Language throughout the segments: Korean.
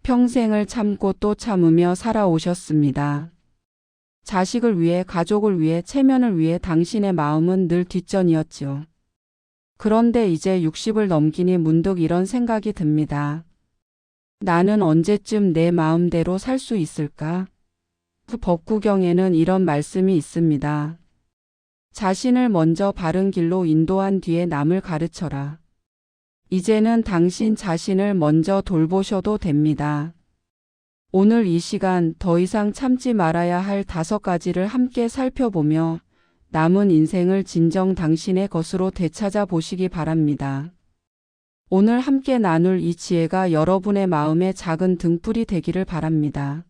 평생을 참고 또 참으며 살아오셨습니다. 자식을 위해, 가족을 위해, 체면을 위해 당신의 마음은 늘 뒷전이었지요. 그런데 이제 60을 넘기니 문득 이런 생각이 듭니다. 나는 언제쯤 내 마음대로 살 수 있을까? 법구경에는 이런 말씀이 있습니다. 자신을 먼저 바른 길로 인도한 뒤에 남을 가르쳐라. 이제는 당신 자신을 먼저 돌보셔도 됩니다. 오늘 이 시간 더 이상 참지 말아야 할 5가지를 함께 살펴보며 남은 인생을 진정 당신의 것으로 되찾아 보시기 바랍니다. 오늘 함께 나눌 이 지혜가 여러분의 마음에 작은 등불이 되기를 바랍니다.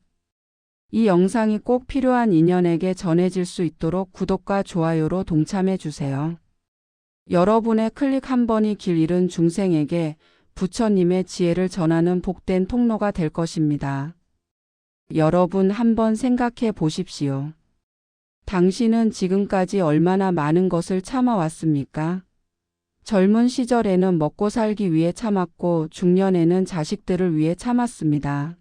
이 영상이 꼭 필요한 인연에게 전해질 수 있도록 구독과 좋아요로 동참해 주세요. 여러분의 클릭 한 번이 길 잃은 중생에게 부처님의 지혜를 전하는 복된 통로가 될 것입니다. 여러분 한번 생각해 보십시오. 당신은 지금까지 얼마나 많은 것을 참아왔습니까? 젊은 시절에는 먹고 살기 위해 참았고 중년에는 자식들을 위해 참았습니다.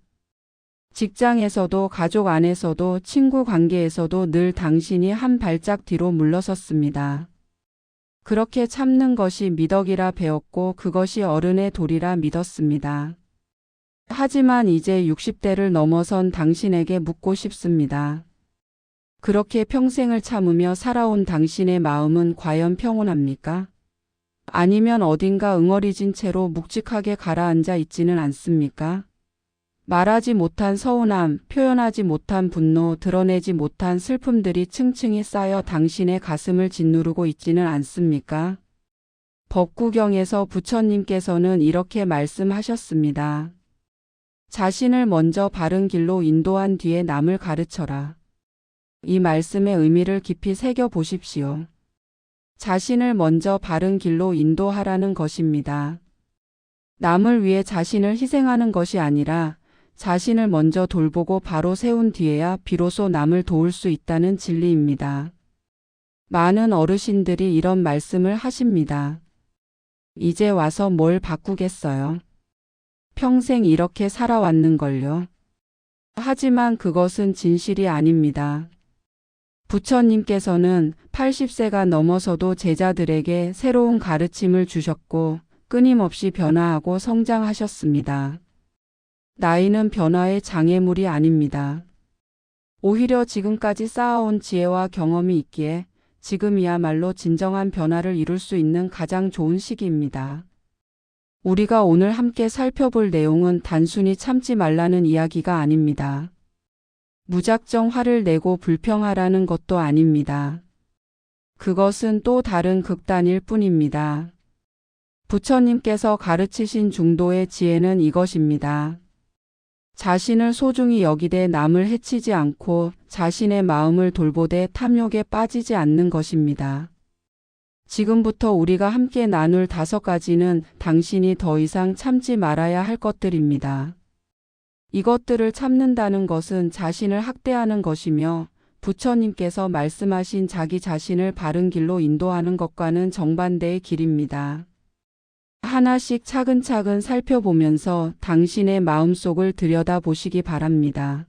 직장에서도 가족 안에서도 친구 관계에서도 늘 당신이 한 발짝 뒤로 물러섰습니다. 그렇게 참는 것이 미덕이라 배웠고 그것이 어른의 도리라 믿었습니다. 하지만 이제 60대를 넘어선 당신에게 묻고 싶습니다. 그렇게 평생을 참으며 살아온 당신의 마음은 과연 평온합니까? 아니면 어딘가 응어리진 채로 묵직하게 가라앉아 있지는 않습니까? 말하지 못한 서운함, 표현하지 못한 분노, 드러내지 못한 슬픔들이 층층이 쌓여 당신의 가슴을 짓누르고 있지는 않습니까? 법구경에서 부처님께서는 이렇게 말씀하셨습니다. 자신을 먼저 바른 길로 인도한 뒤에 남을 가르쳐라. 이 말씀의 의미를 깊이 새겨 보십시오. 자신을 먼저 바른 길로 인도하라는 것입니다. 남을 위해 자신을 희생하는 것이 아니라 자신을 먼저 돌보고 바로 세운 뒤에야 비로소 남을 도울 수 있다는 진리입니다. 많은 어르신들이 이런 말씀을 하십니다. 이제 와서 뭘 바꾸겠어요? 평생 이렇게 살아왔는걸요. 하지만 그것은 진실이 아닙니다. 부처님께서는 80세가 넘어서도 제자들에게 새로운 가르침을 주셨고 끊임없이 변화하고 성장하셨습니다. 나이는 변화의 장애물이 아닙니다. 오히려 지금까지 쌓아온 지혜와 경험이 있기에 지금이야말로 진정한 변화를 이룰 수 있는 가장 좋은 시기입니다. 우리가 오늘 함께 살펴볼 내용은 단순히 참지 말라는 이야기가 아닙니다. 무작정 화를 내고 불평하라는 것도 아닙니다. 그것은 또 다른 극단일 뿐입니다. 부처님께서 가르치신 중도의 지혜는 이것입니다. 자신을 소중히 여기되 남을 해치지 않고 자신의 마음을 돌보되 탐욕에 빠지지 않는 것입니다. 지금부터 우리가 함께 나눌 5가지는 당신이 더 이상 참지 말아야 할 것들입니다. 이것들을 참는다는 것은 자신을 학대하는 것이며 부처님께서 말씀하신 자기 자신을 바른 길로 인도하는 것과는 정반대의 길입니다. 하나씩 차근차근 살펴보면서 당신의 마음속을 들여다보시기 바랍니다.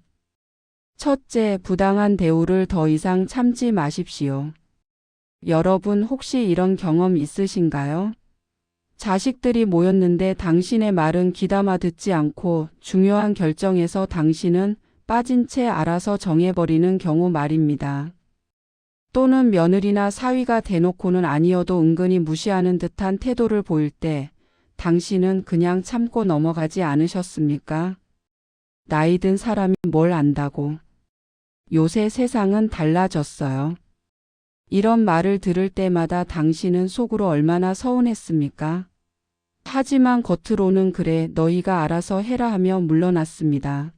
첫째, 부당한 대우를 더 이상 참지 마십시오. 여러분 혹시 이런 경험 있으신가요? 자식들이 모였는데 당신의 말은 귀담아 듣지 않고 중요한 결정에서 당신은 빠진 채 알아서 정해버리는 경우 말입니다. 또는 며느리나 사위가 대놓고는 아니어도 은근히 무시하는 듯한 태도를 보일 때 당신은 그냥 참고 넘어가지 않으셨습니까? 나이 든 사람이 뭘 안다고. 요새 세상은 달라졌어요. 이런 말을 들을 때마다 당신은 속으로 얼마나 서운했습니까? 하지만 겉으로는 그래 너희가 알아서 해라 하며 물러났습니다.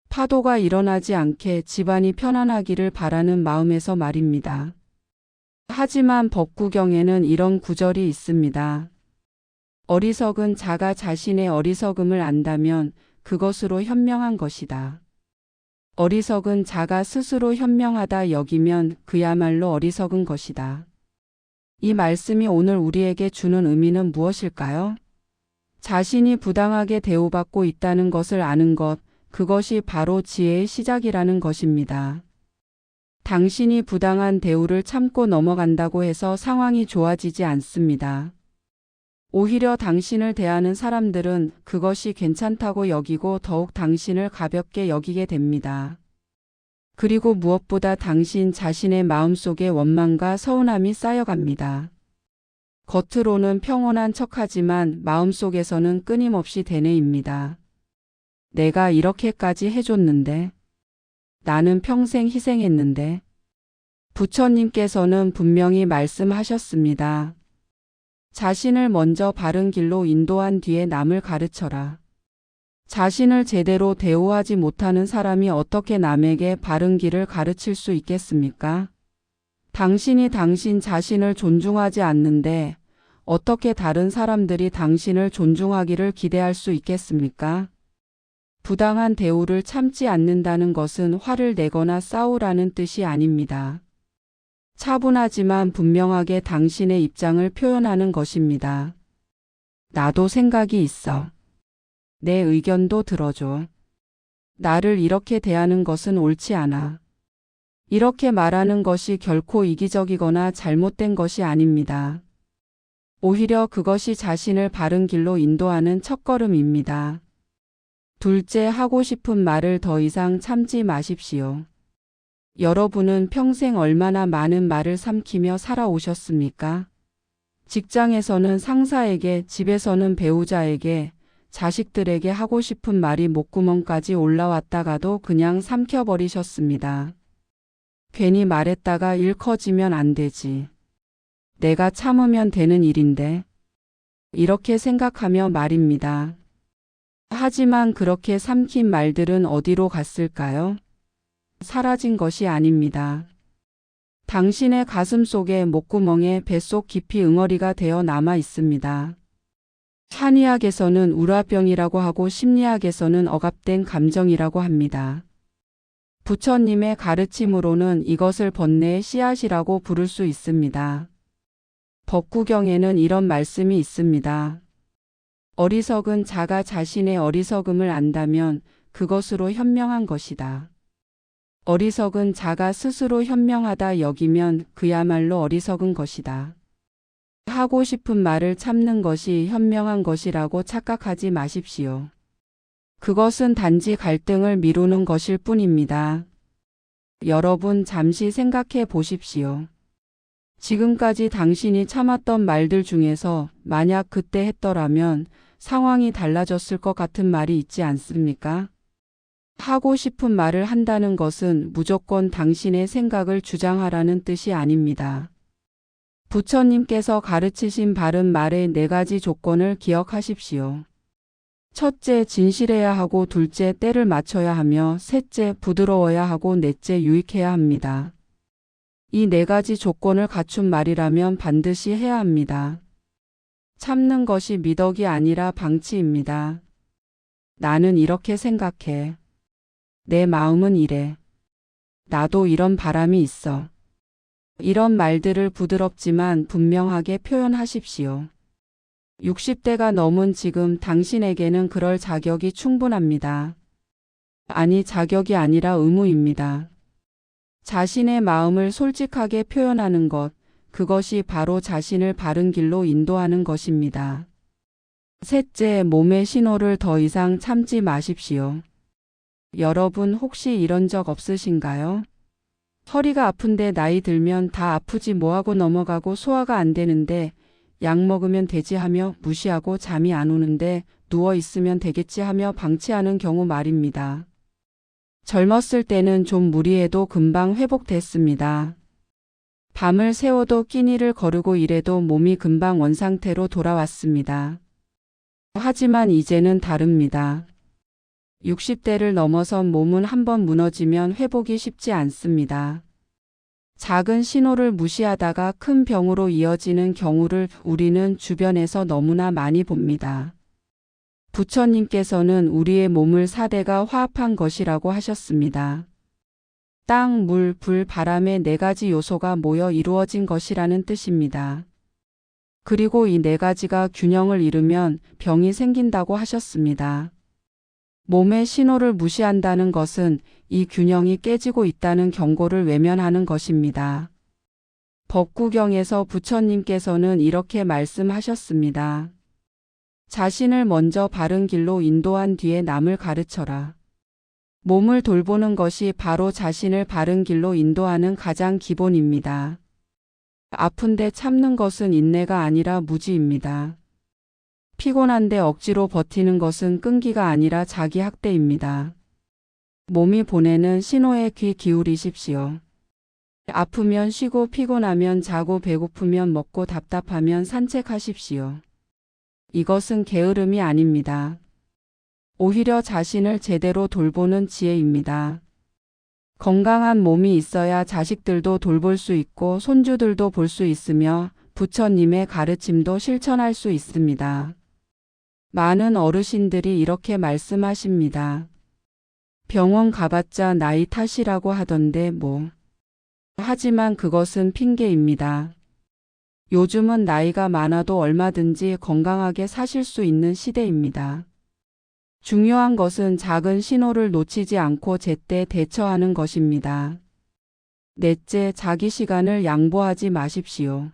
파도가 일어나지 않게 집안이 편안하기를 바라는 마음에서 말입니다. 하지만 법구경에는 이런 구절이 있습니다. 어리석은 자가 자신의 어리석음을 안다면 그것으로 현명한 것이다. 어리석은 자가 스스로 현명하다 여기면 그야말로 어리석은 것이다. 이 말씀이 오늘 우리에게 주는 의미는 무엇일까요? 자신이 부당하게 대우받고 있다는 것을 아는 것, 그것이 바로 지혜의 시작이라는 것입니다. 당신이 부당한 대우를 참고 넘어간다고 해서 상황이 좋아지지 않습니다. 오히려 당신을 대하는 사람들은 그것이 괜찮다고 여기고 더욱 당신을 가볍게 여기게 됩니다. 그리고 무엇보다 당신 자신의 마음속에 원망과 서운함이 쌓여갑니다. 겉으로는 평온한 척하지만 마음속에서는 끊임없이 되뇌입니다. 내가 이렇게까지 해줬는데, 나는 평생 희생했는데, 부처님께서는 분명히 말씀하셨습니다. 자신을 먼저 바른 길로 인도한 뒤에 남을 가르쳐라. 자신을 제대로 대우하지 못하는 사람이 어떻게 남에게 바른 길을 가르칠 수 있겠습니까? 당신이 당신 자신을 존중하지 않는데 어떻게 다른 사람들이 당신을 존중하기를 기대할 수 있겠습니까? 부당한 대우를 참지 않는다는 것은 화를 내거나 싸우라는 뜻이 아닙니다. 차분하지만 분명하게 당신의 입장을 표현하는 것입니다. 나도 생각이 있어. 내 의견도 들어줘. 나를 이렇게 대하는 것은 옳지 않아. 이렇게 말하는 것이 결코 이기적이거나 잘못된 것이 아닙니다. 오히려 그것이 자신을 바른 길로 인도하는 첫걸음입니다. 둘째, 하고 싶은 말을 더 이상 참지 마십시오. 여러분은 평생 얼마나 많은 말을 삼키며 살아오셨습니까? 직장에서는 상사에게, 집에서는 배우자에게, 자식들에게 하고 싶은 말이 목구멍까지 올라왔다가도 그냥 삼켜버리셨습니다. 괜히 말했다가 일 커지면 안 되지. 내가 참으면 되는 일인데. 이렇게 생각하며 말입니다. 하지만 그렇게 삼킨 말들은 어디로 갔을까요? 사라진 것이 아닙니다. 당신의 가슴 속에, 목구멍에, 뱃속 깊이 응어리가 되어 남아 있습니다. 한의학에서는 우라병이라고 하고 심리학에서는 억압된 감정이라고 합니다. 부처님의 가르침으로는 이것을 번뇌의 씨앗이라고 부를 수 있습니다. 법구경에는 이런 말씀이 있습니다. 어리석은 자가 자신의 어리석음을 안다면 그것으로 현명한 것이다. 어리석은 자가 스스로 현명하다 여기면 그야말로 어리석은 것이다. 하고 싶은 말을 참는 것이 현명한 것이라고 착각하지 마십시오. 그것은 단지 갈등을 미루는 것일 뿐입니다. 여러분 잠시 생각해 보십시오. 지금까지 당신이 참았던 말들 중에서 만약 그때 했더라면 상황이 달라졌을 것 같은 말이 있지 않습니까? 하고 싶은 말을 한다는 것은 무조건 당신의 생각을 주장하라는 뜻이 아닙니다. 부처님께서 가르치신 바른 말의 4가지 조건을 기억하십시오. 첫째, 진실해야 하고, 둘째, 때를 맞춰야 하며, 셋째, 부드러워야 하고, 넷째, 유익해야 합니다. 이 4가지 조건을 갖춘 말이라면 반드시 해야 합니다. 참는 것이 미덕이 아니라 방치입니다. 나는 이렇게 생각해. 내 마음은 이래. 나도 이런 바람이 있어. 이런 말들을 부드럽지만 분명하게 표현하십시오. 60대가 넘은 지금 당신에게는 그럴 자격이 충분합니다. 아니, 자격이 아니라 의무입니다. 자신의 마음을 솔직하게 표현하는 것, 그것이 바로 자신을 바른 길로 인도하는 것입니다. 셋째, 몸의 신호를 더 이상 참지 마십시오. 여러분 혹시 이런 적 없으신가요? 허리가 아픈데 나이 들면 다 아프지 뭐하고 넘어가고 소화가 안 되는데 약 먹으면 되지 하며 무시하고 잠이 안 오는데 누워 있으면 되겠지 하며 방치하는 경우 말입니다. 젊었을 때는 좀 무리해도 금방 회복됐습니다. 밤을 새워도 끼니를 거르고 이래도 몸이 금방 원상태로 돌아왔습니다. 하지만 이제는 다릅니다. 60대를 넘어선 몸은 한번 무너지면 회복이 쉽지 않습니다. 작은 신호를 무시하다가 큰 병으로 이어지는 경우를 우리는 주변에서 너무나 많이 봅니다. 부처님께서는 우리의 몸을 4대가 화합한 것이라고 하셨습니다. 땅, 물, 불, 바람의 4가지 요소가 모여 이루어진 것이라는 뜻입니다. 그리고 이 네 가지가 균형을 잃으면 병이 생긴다고 하셨습니다. 몸의 신호를 무시한다는 것은 이 균형이 깨지고 있다는 경고를 외면하는 것입니다. 법구경에서 부처님께서는 이렇게 말씀하셨습니다. 자신을 먼저 바른 길로 인도한 뒤에 남을 가르쳐라. 몸을 돌보는 것이 바로 자신을 바른 길로 인도하는 가장 기본입니다. 아픈데 참는 것은 인내가 아니라 무지입니다. 피곤한데 억지로 버티는 것은 끈기가 아니라 자기 학대입니다. 몸이 보내는 신호에 귀 기울이십시오. 아프면 쉬고 피곤하면 자고 배고프면 먹고 답답하면 산책하십시오. 이것은 게으름이 아닙니다. 오히려 자신을 제대로 돌보는 지혜입니다. 건강한 몸이 있어야 자식들도 돌볼 수 있고 손주들도 볼 수 있으며 부처님의 가르침도 실천할 수 있습니다. 많은 어르신들이 이렇게 말씀하십니다. 병원 가봤자 나이 탓이라고 하던데 뭐. 하지만 그것은 핑계입니다. 요즘은 나이가 많아도 얼마든지 건강하게 사실 수 있는 시대입니다. 중요한 것은 작은 신호를 놓치지 않고 제때 대처하는 것입니다. 넷째, 자기 시간을 양보하지 마십시오.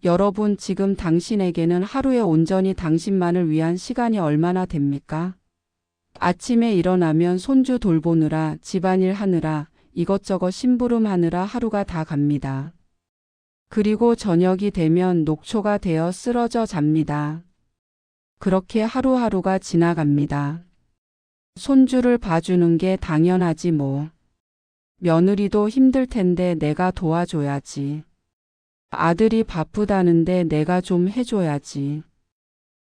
여러분, 지금 당신에게는 하루에 온전히 당신만을 위한 시간이 얼마나 됩니까? 아침에 일어나면 손주 돌보느라, 집안일 하느라, 이것저것 심부름하느라 하루가 다 갑니다. 그리고 저녁이 되면 녹초가 되어 쓰러져 잡니다. 그렇게 하루하루가 지나갑니다. 손주를 봐주는 게 당연하지 뭐. 며느리도 힘들 텐데 내가 도와줘야지. 아들이 바쁘다는데 내가 좀 해줘야지.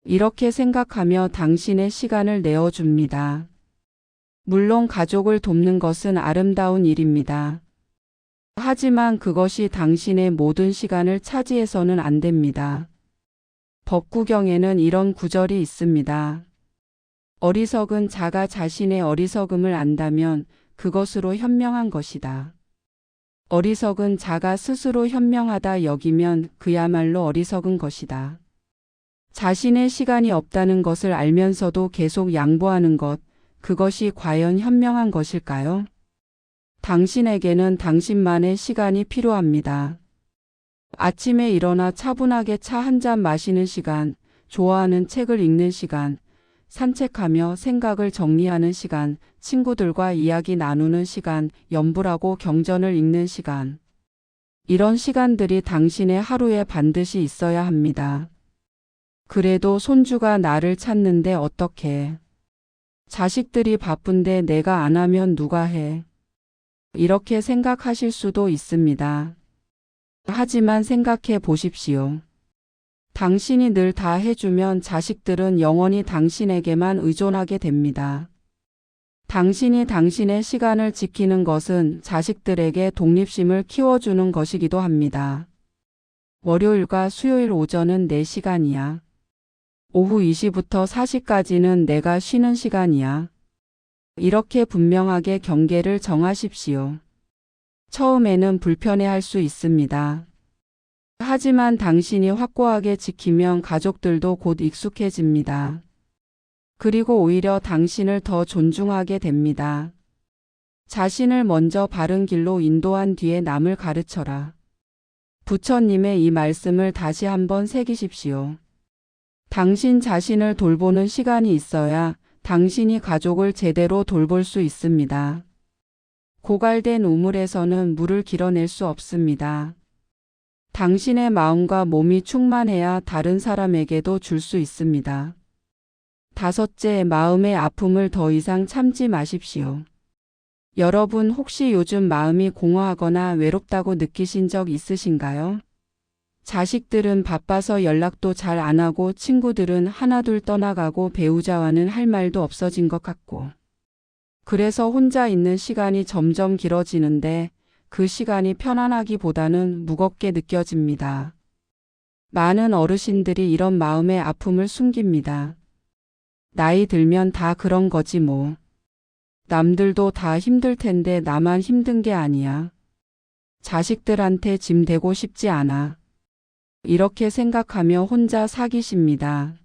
이렇게 생각하며 당신의 시간을 내어줍니다. 물론 가족을 돕는 것은 아름다운 일입니다. 하지만 그것이 당신의 모든 시간을 차지해서는 안 됩니다. 법구경에는 이런 구절이 있습니다. 어리석은 자가 자신의 어리석음을 안다면 그것으로 현명한 것이다. 어리석은 자가 스스로 현명하다 여기면 그야말로 어리석은 것이다. 자신의 시간이 없다는 것을 알면서도 계속 양보하는 것, 그것이 과연 현명한 것일까요? 당신에게는 당신만의 시간이 필요합니다. 아침에 일어나 차분하게 차 한 잔 마시는 시간, 좋아하는 책을 읽는 시간, 산책하며 생각을 정리하는 시간, 친구들과 이야기 나누는 시간, 연불하고 경전을 읽는 시간. 이런 시간들이 당신의 하루에 반드시 있어야 합니다. 그래도 손주가 나를 찾는데 어떡해. 자식들이 바쁜데 내가 안 하면 누가 해. 이렇게 생각하실 수도 있습니다. 하지만 생각해 보십시오. 당신이 늘 다 해주면 자식들은 영원히 당신에게만 의존하게 됩니다. 당신이 당신의 시간을 지키는 것은 자식들에게 독립심을 키워주는 것이기도 합니다. 월요일과 수요일 오전은 내 시간이야. 오후 2시부터 4시까지는 내가 쉬는 시간이야. 이렇게 분명하게 경계를 정하십시오. 처음에는 불편해할 수 있습니다. 하지만 당신이 확고하게 지키면 가족들도 곧 익숙해집니다. 그리고 오히려 당신을 더 존중하게 됩니다. 자신을 먼저 바른 길로 인도한 뒤에 남을 가르쳐라. 부처님의 이 말씀을 다시 한번 새기십시오. 당신 자신을 돌보는 시간이 있어야 당신이 가족을 제대로 돌볼 수 있습니다. 고갈된 우물에서는 물을 길어낼 수 없습니다. 당신의 마음과 몸이 충만해야 다른 사람에게도 줄 수 있습니다. 다섯째, 마음의 아픔을 더 이상 참지 마십시오. 여러분 혹시 요즘 마음이 공허하거나 외롭다고 느끼신 적 있으신가요? 자식들은 바빠서 연락도 잘 안 하고 친구들은 하나둘 떠나가고 배우자와는 할 말도 없어진 것 같고. 그래서 혼자 있는 시간이 점점 길어지는데 그 시간이 편안하기보다는 무겁게 느껴집니다. 많은 어르신들이 이런 마음의 아픔을 숨깁니다. 나이 들면 다 그런 거지 뭐. 남들도 다 힘들 텐데 나만 힘든 게 아니야. 자식들한테 짐 되고 싶지 않아. 이렇게 생각하며 혼자 사귀십니다.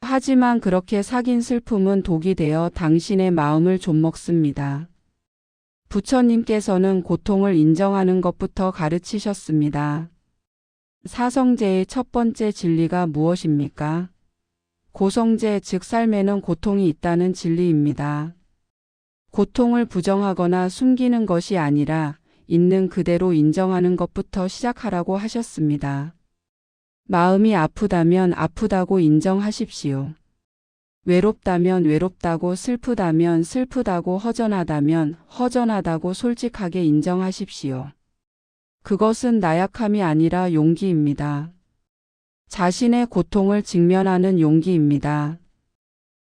하지만 그렇게 사귄 슬픔은 독이 되어 당신의 마음을 좀먹습니다. 부처님께서는 고통을 인정하는 것부터 가르치셨습니다. 사성제의 첫 번째 진리가 무엇입니까? 고성제, 즉 삶에는 고통이 있다는 진리입니다. 고통을 부정하거나 숨기는 것이 아니라 있는 그대로 인정하는 것부터 시작하라고 하셨습니다. 마음이 아프다면 아프다고 인정하십시오. 외롭다면 외롭다고, 슬프다면 슬프다고, 허전하다면 허전하다고 솔직하게 인정하십시오. 그것은 나약함이 아니라 용기입니다. 자신의 고통을 직면하는 용기입니다.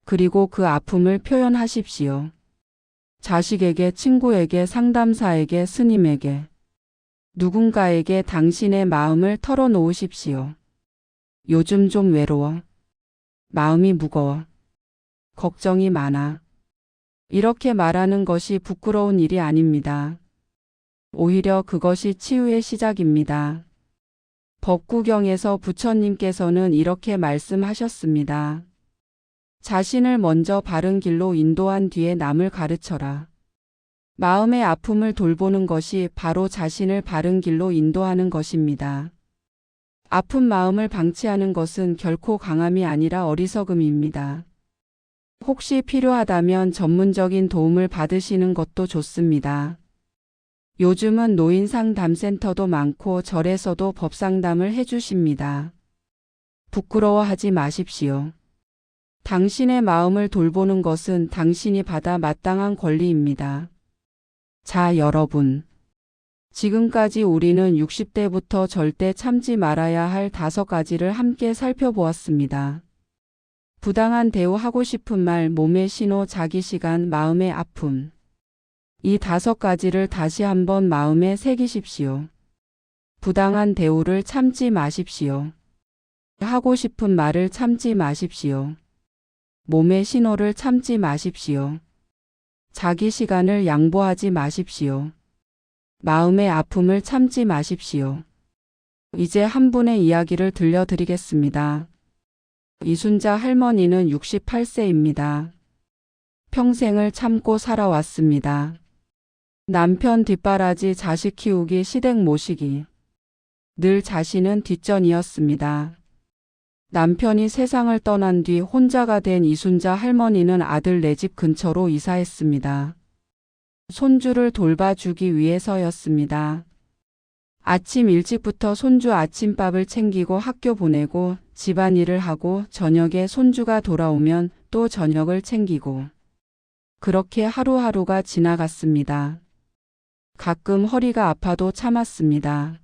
그리고 그 아픔을 표현하십시오. 자식에게, 친구에게, 상담사에게, 스님에게, 누군가에게 당신의 마음을 털어놓으십시오. 요즘 좀 외로워. 마음이 무거워. 걱정이 많아. 이렇게 말하는 것이 부끄러운 일이 아닙니다. 오히려 그것이 치유의 시작입니다. 법구경에서 부처님께서는 이렇게 말씀하셨습니다. 자신을 먼저 바른 길로 인도한 뒤에 남을 가르쳐라. 마음의 아픔을 돌보는 것이 바로 자신을 바른 길로 인도하는 것입니다. 아픈 마음을 방치하는 것은 결코 강함이 아니라 어리석음입니다. 혹시 필요하다면 전문적인 도움을 받으시는 것도 좋습니다. 요즘은 노인 상담센터도 많고 절에서도 법상담을 해주십니다. 부끄러워하지 마십시오. 당신의 마음을 돌보는 것은 당신이 받아 마땅한 권리입니다. 자, 여러분. 지금까지 우리는 60대부터 절대 참지 말아야 할 5가지를 함께 살펴보았습니다. 부당한 대우, 하고 싶은 말, 몸의 신호, 자기 시간, 마음의 아픔. 이 5가지를 다시 한번 마음에 새기십시오. 부당한 대우를 참지 마십시오. 하고 싶은 말을 참지 마십시오. 몸의 신호를 참지 마십시오. 자기 시간을 양보하지 마십시오. 마음의 아픔을 참지 마십시오. 이제 한 분의 이야기를 들려드리겠습니다. 이순자 할머니는 68세입니다. 평생을 참고 살아왔습니다. 남편 뒷바라지, 자식 키우기, 시댁 모시기. 늘 자신은 뒷전이었습니다. 남편이 세상을 떠난 뒤 혼자가 된 이순자 할머니는 아들 네 집 근처로 이사했습니다. 손주를 돌봐주기 위해서였습니다. 아침 일찍부터 손주 아침밥을 챙기고 학교 보내고 집안일을 하고 저녁에 손주가 돌아오면 또 저녁을 챙기고 그렇게 하루하루가 지나갔습니다. 가끔 허리가 아파도 참았습니다.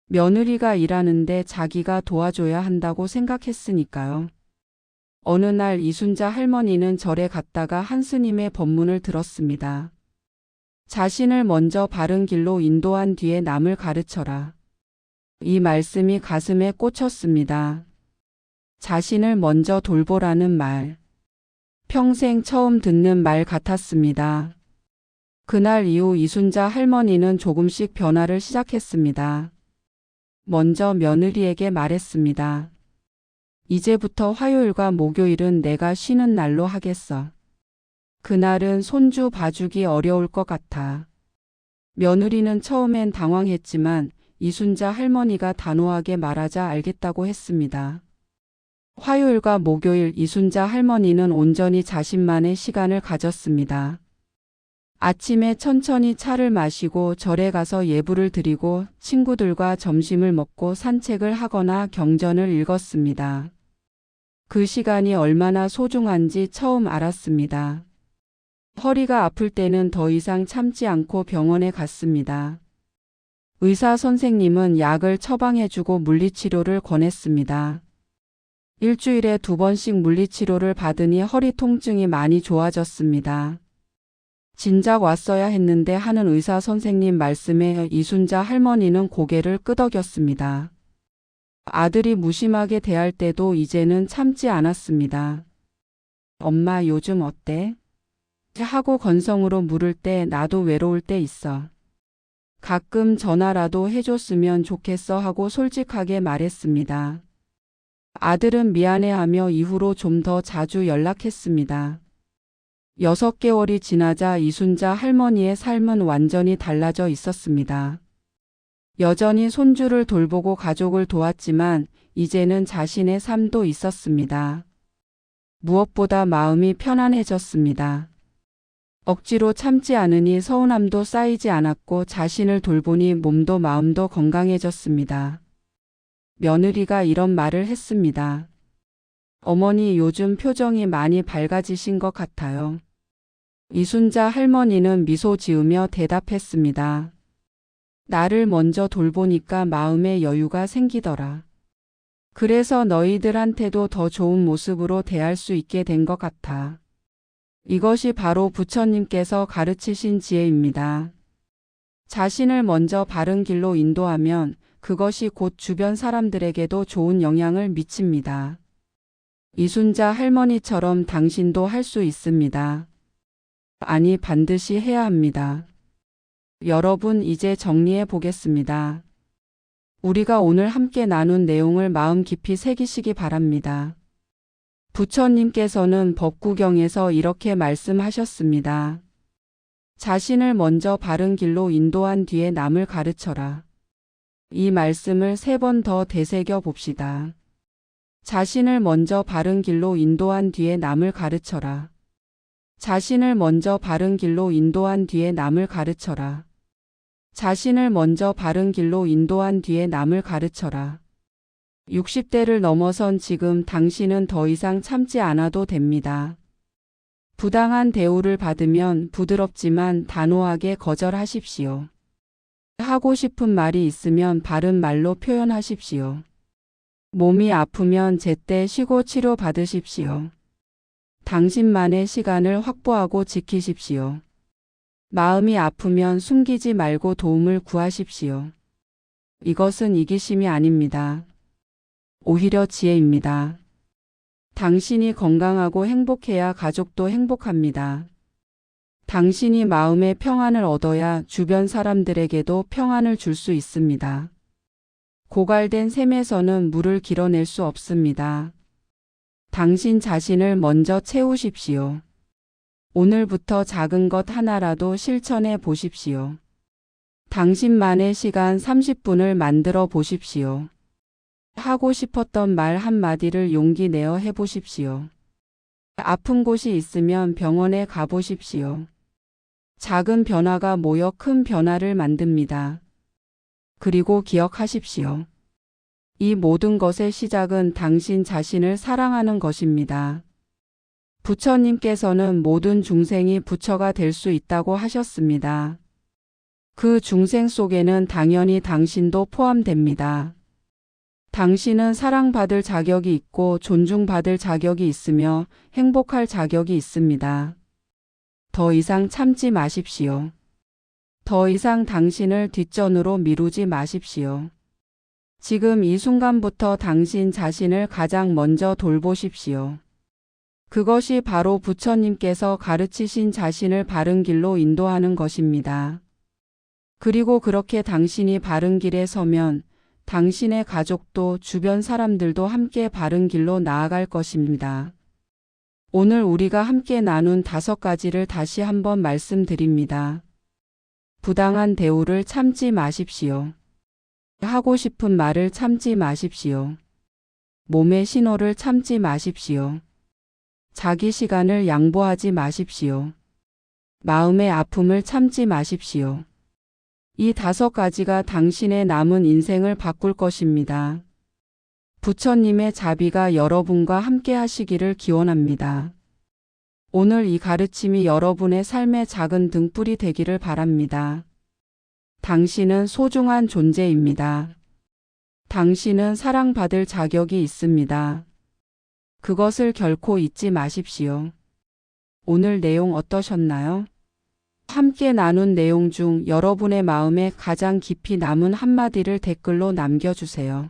며느리가 일하는데 자기가 도와줘야 한다고 생각했으니까요. 어느 날 이순자 할머니는 절에 갔다가 한 스님의 법문을 들었습니다. 자신을 먼저 바른 길로 인도한 뒤에 남을 가르쳐라. 이 말씀이 가슴에 꽂혔습니다. 자신을 먼저 돌보라는 말. 평생 처음 듣는 말 같았습니다. 그날 이후 이순자 할머니는 조금씩 변화를 시작했습니다. 먼저 며느리에게 말했습니다. 이제부터 화요일과 목요일은 내가 쉬는 날로 하겠어. 그날은 손주 봐주기 어려울 것 같아. 며느리는 처음엔 당황했지만 이순자 할머니가 단호하게 말하자 알겠다고 했습니다. 화요일과 목요일 이순자 할머니는 온전히 자신만의 시간을 가졌습니다. 아침에 천천히 차를 마시고 절에 가서 예불을 드리고 친구들과 점심을 먹고 산책을 하거나 경전을 읽었습니다. 그 시간이 얼마나 소중한지 처음 알았습니다. 허리가 아플 때는 더 이상 참지 않고 병원에 갔습니다. 의사 선생님은 약을 처방해주고 물리치료를 권했습니다. 일주일에 2번씩 물리치료를 받으니 허리 통증이 많이 좋아졌습니다. 진작 왔어야 했는데 하는 의사 선생님 말씀에 이순자 할머니는 고개를 끄덕였습니다. 아들이 무심하게 대할 때도 이제는 참지 않았습니다. 엄마 요즘 어때? 하고 건성으로 물을 때 나도 외로울 때 있어. 가끔 전화라도 해줬으면 좋겠어 하고 솔직하게 말했습니다. 아들은 미안해하며 이후로 좀 더 자주 연락했습니다. 6개월이 지나자 이순자 할머니의 삶은 완전히 달라져 있었습니다. 여전히 손주를 돌보고 가족을 도왔지만 이제는 자신의 삶도 있었습니다. 무엇보다 마음이 편안해졌습니다. 억지로 참지 않으니 서운함도 쌓이지 않았고 자신을 돌보니 몸도 마음도 건강해졌습니다. 며느리가 이런 말을 했습니다. 어머니 요즘 표정이 많이 밝아지신 것 같아요. 이순자 할머니는 미소 지으며 대답했습니다. 나를 먼저 돌보니까 마음의 여유가 생기더라. 그래서 너희들한테도 더 좋은 모습으로 대할 수 있게 된 것 같아. 이것이 바로 부처님께서 가르치신 지혜입니다. 자신을 먼저 바른 길로 인도하면 그것이 곧 주변 사람들에게도 좋은 영향을 미칩니다. 이순자 할머니처럼 당신도 할 수 있습니다. 아니, 반드시 해야 합니다. 여러분, 이제 정리해 보겠습니다. 우리가 오늘 함께 나눈 내용을 마음 깊이 새기시기 바랍니다. 부처님께서는 법구경에서 이렇게 말씀하셨습니다. 자신을 먼저 바른 길로 인도한 뒤에 남을 가르쳐라. 이 말씀을 3번 더 되새겨 봅시다. 자신을 먼저 바른 길로 인도한 뒤에 남을 가르쳐라. 자신을 먼저 바른 길로 인도한 뒤에 남을 가르쳐라. 자신을 먼저 바른 길로 인도한 뒤에 남을 가르쳐라. 60대를 넘어선 지금 당신은 더 이상 참지 않아도 됩니다. 부당한 대우를 받으면 부드럽지만 단호하게 거절하십시오. 하고 싶은 말이 있으면 바른 말로 표현하십시오. 몸이 아프면 제때 쉬고 치료 받으십시오. 당신만의 시간을 확보하고 지키십시오. 마음이 아프면 숨기지 말고 도움을 구하십시오. 이것은 이기심이 아닙니다. 오히려 지혜입니다. 당신이 건강하고 행복해야 가족도 행복합니다. 당신이 마음의 평안을 얻어야 주변 사람들에게도 평안을 줄 수 있습니다. 고갈된 샘에서는 물을 길어낼 수 없습니다. 당신 자신을 먼저 채우십시오. 오늘부터 작은 것 하나라도 실천해 보십시오. 당신만의 시간 30분을 만들어 보십시오. 하고 싶었던 말 한마디를 용기 내어 해보십시오. 아픈 곳이 있으면 병원에 가보십시오. 작은 변화가 모여 큰 변화를 만듭니다. 그리고 기억하십시오. 이 모든 것의 시작은 당신 자신을 사랑하는 것입니다. 부처님께서는 모든 중생이 부처가 될 수 있다고 하셨습니다. 그 중생 속에는 당연히 당신도 포함됩니다. 당신은 사랑받을 자격이 있고 존중받을 자격이 있으며 행복할 자격이 있습니다. 더 이상 참지 마십시오. 더 이상 당신을 뒷전으로 미루지 마십시오. 지금 이 순간부터 당신 자신을 가장 먼저 돌보십시오. 그것이 바로 부처님께서 가르치신 자신을 바른 길로 인도하는 것입니다. 그리고 그렇게 당신이 바른 길에 서면 당신의 가족도 주변 사람들도 함께 바른 길로 나아갈 것입니다. 오늘 우리가 함께 나눈 5가지를 다시 한번 말씀드립니다. 부당한 대우를 참지 마십시오. 하고 싶은 말을 참지 마십시오. 몸의 신호를 참지 마십시오. 자기 시간을 양보하지 마십시오. 마음의 아픔을 참지 마십시오. 이 5가지가 당신의 남은 인생을 바꿀 것입니다. 부처님의 자비가 여러분과 함께 하시기를 기원합니다. 오늘 이 가르침이 여러분의 삶의 작은 등불이 되기를 바랍니다. 당신은 소중한 존재입니다. 당신은 사랑받을 자격이 있습니다. 그것을 결코 잊지 마십시오. 오늘 내용 어떠셨나요? 함께 나눈 내용 중 여러분의 마음에 가장 깊이 남은 한마디를 댓글로 남겨주세요.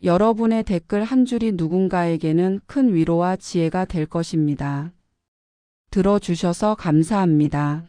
여러분의 댓글 한 줄이 누군가에게는 큰 위로와 지혜가 될 것입니다. 들어주셔서 감사합니다.